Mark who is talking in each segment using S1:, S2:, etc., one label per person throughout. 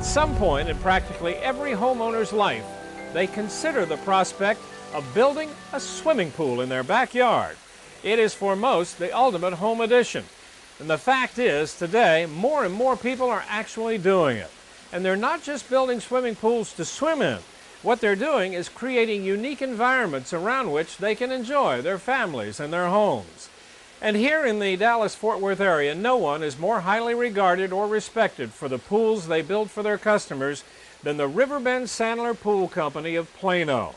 S1: At some point in practically every homeowner's life, they consider the prospect of building a swimming pool in their backyard. It is for most the ultimate home addition. And the fact is, today, more and more people are actually doing it. And they're not just building swimming pools to swim in. What they're doing is creating unique environments around which they can enjoy their families and their homes. And here in the Dallas-Fort Worth area, no one is more highly regarded or respected for the pools they build for their customers than the Riverbend Sandler Pool Company of Plano.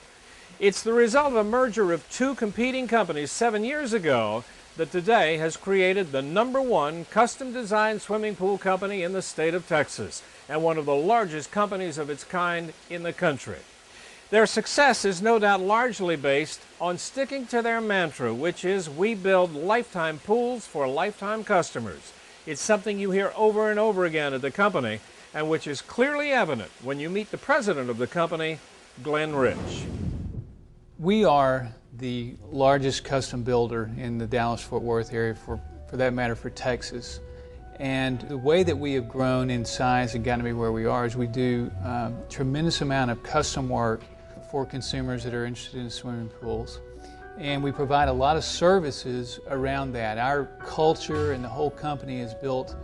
S1: It's the result of a merger of two competing companies 7 years ago that today has created the #1 custom-designed swimming pool company in the state of Texas, and one of the largest companies of its kind in the country. Their success is no doubt largely based on sticking to their mantra, which is, we build lifetime pools for lifetime customers. It's something you hear over and over again at the company, and which is clearly evident when you meet the president of the company, Glenn Rich.
S2: We are the largest custom builder in the Dallas-Fort Worth area, for that matter, for Texas. And the way that we have grown in size and gotten to be where we are is we do a tremendous amount of custom work for consumers that are interested in swimming pools. And we provide a lot of services around that. Our culture and the whole company is built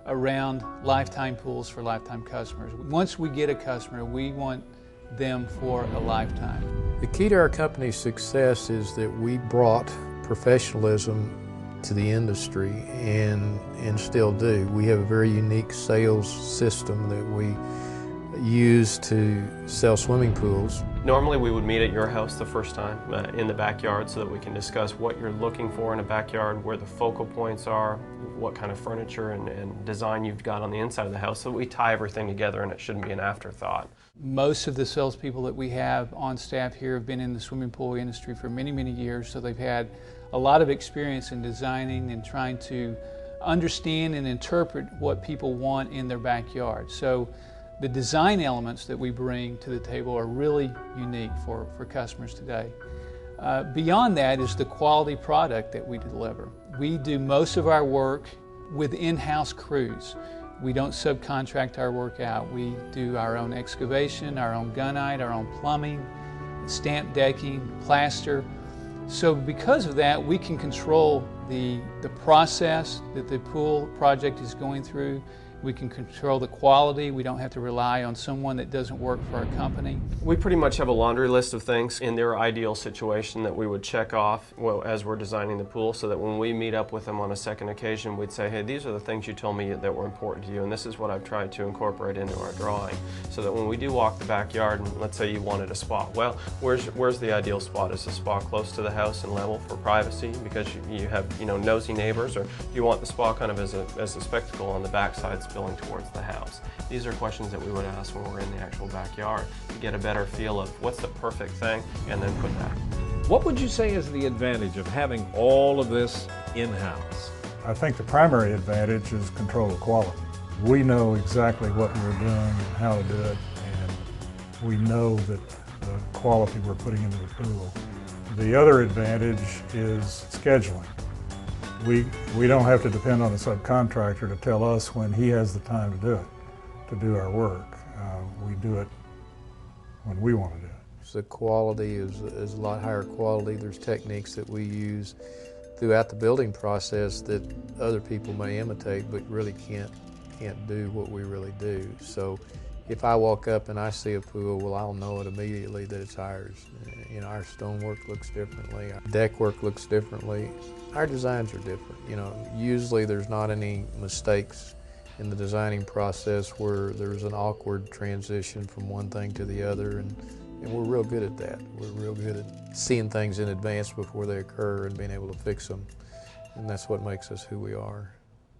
S2: around lifetime pools for lifetime customers. Once we get a customer, we want them for a lifetime.
S3: The key to our company's success is that we brought professionalism to the industry and still do. We have a very unique sales system that we use to sell swimming pools.
S4: Normally we would meet at your house the first time in the backyard so that we can discuss what you're looking for in a backyard, where the focal points are, what kind of furniture and design you've got on the inside of the house, so that we tie everything together and it shouldn't be an afterthought.
S2: Most of the salespeople that we have on staff here have been in the swimming pool industry for many, many years, so they've had a lot of experience in designing and trying to understand and interpret what people want in their backyard. So the design elements that we bring to the table are really unique for customers today. Beyond that is the quality product that we deliver. We do most of our work with in-house crews. We don't subcontract our work out. We do our own excavation, our own gunite, our own plumbing, stamp decking, plaster. So because of that, we can control the process that the pool project is going through. We can control the quality. We don't have to rely on someone that doesn't work for our company.
S4: We pretty much have a laundry list of things in their ideal situation that we would check off as we're designing the pool, so that when we meet up with them on a second occasion, we'd say, hey, these are the things you told me that were important to you, and this is what I've tried to incorporate into our drawing. So that when we do walk the backyard, and let's say you wanted a spot, well, where's the ideal spot? Is the spot close to the house and level for privacy because you have nosy neighbors, or do you want the spot kind of as a spectacle on the backside spilling towards the house? These are questions that we would ask when we're in the actual backyard to get a better feel of what's the perfect thing, and then put that.
S1: What would you say is the advantage of having all of this in-house?
S5: I think the primary advantage is control of quality. We know exactly what we're doing and how to do it, and we know that the quality we're putting into the pool. The other advantage is scheduling. We don't have to depend on a subcontractor to tell us when he has the time to do it, to do our work. We do it when we want to do it.
S3: The quality is a lot higher quality. There's techniques that we use throughout the building process that other people may imitate but really can't do what we really do. So if I walk up and I see a pool, well, I'll know it immediately that it's ours. Our stonework looks differently, our deck work looks differently. Our designs are different. Usually there's not any mistakes in the designing process where there's an awkward transition from one thing to the other, and we're real good at that. We're real good at seeing things in advance before they occur and being able to fix them, and that's what makes us who we are.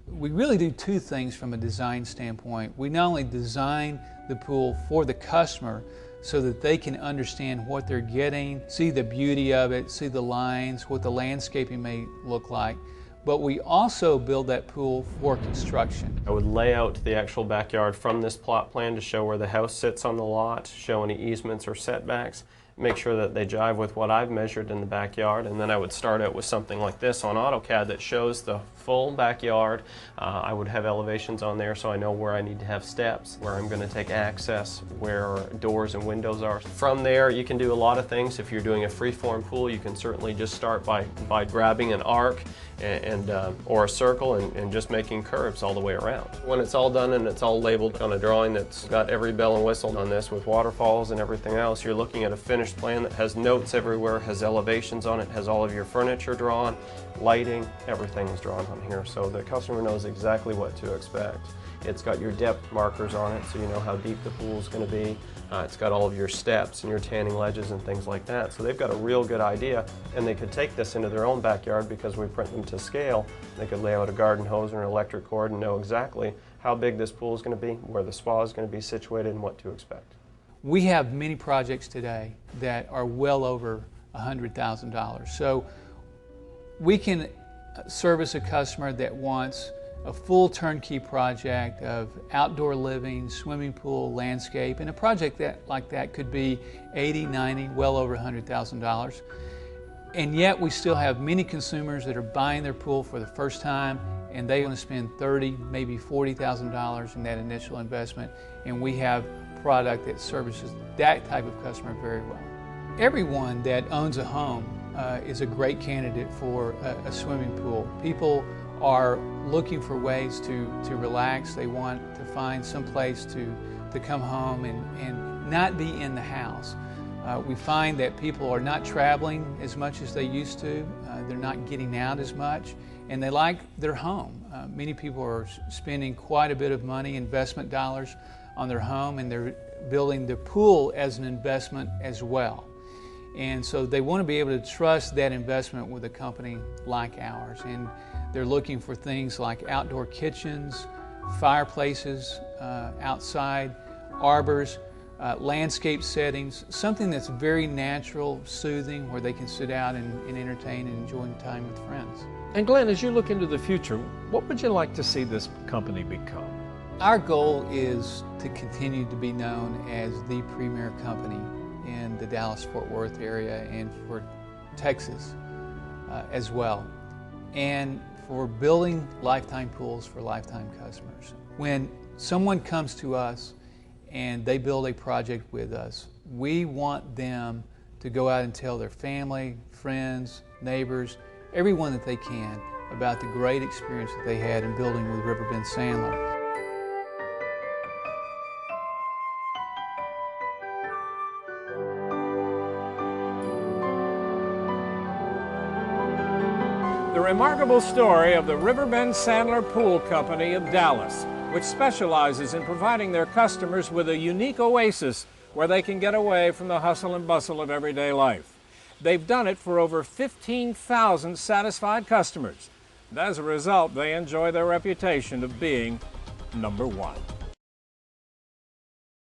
S2: We really do two things from a design standpoint. We not only design the pool for the customer so that they can understand what they're getting, see the beauty of it, see the lines, what the landscaping may look like, but we also build that pool for construction.
S4: I would lay out the actual backyard from this plot plan to show where the house sits on the lot, show any easements or setbacks, make sure that they jive with what I've measured in the backyard, and then I would start out with something like this on AutoCAD that shows the full backyard. I would have elevations on there so I know where I need to have steps, where I'm going to take access, where doors and windows are. From there you can do a lot of things. If you're doing a free-form pool, you can certainly just start by grabbing an arc or a circle and just making curves all the way around. When it's all done and it's all labeled on a drawing that's got every bell and whistle on this with waterfalls and everything else, you're looking at a finished plan that has notes everywhere, has elevations on it, has all of your furniture drawn, lighting, everything is drawn on here, so the customer knows exactly what to expect. It's got your depth markers on it so you know how deep the pool is going to be. It's got all of your steps and your tanning ledges and things like that. So they've got a real good idea, and they could take this into their own backyard because we print them to scale. They could lay out a garden hose or an electric cord and know exactly how big this pool is going to be, where the spa is going to be situated, and what to expect.
S2: We have many projects today that are well over $100,000. So we can service a customer that wants a full turnkey project of outdoor living, swimming pool, landscape, and a project like that could be 80, 90, well over $100,000. And yet we still have many consumers that are buying their pool for the first time, and they want to spend $30,000, maybe $40,000 in that initial investment, and we have product that services that type of customer very well. Everyone that owns a home is a great candidate for a swimming pool. People are looking for ways to relax. They want to find some place to come home and not be in the house. We find that people are not traveling as much as they used to. They're not getting out as much, and they like their home. Many people are spending quite a bit of money, investment dollars, on their home, and they're building the pool as an investment as well. And so they want to be able to trust that investment with a company like ours. And they're looking for things like outdoor kitchens, fireplaces outside, arbors, landscape settings, something that's very natural, soothing, where they can sit out and entertain and enjoy time with friends.
S1: And Glenn, as you look into the future, what would you like to see this company become?
S2: Our goal is to continue to be known as the premier company in the Dallas-Fort Worth area and for Texas as well, and for building lifetime pools for lifetime customers. When someone comes to us and they build a project with us, we want them to go out and tell their family, friends, neighbors, everyone that they can about the great experience that they had in building with Riverbend Sandler.
S1: The remarkable story of the Riverbend Sandler Pool Company of Dallas, which specializes in providing their customers with a unique oasis where they can get away from the hustle and bustle of everyday life. They've done it for over 15,000 satisfied customers. And as a result, they enjoy their reputation of being #1.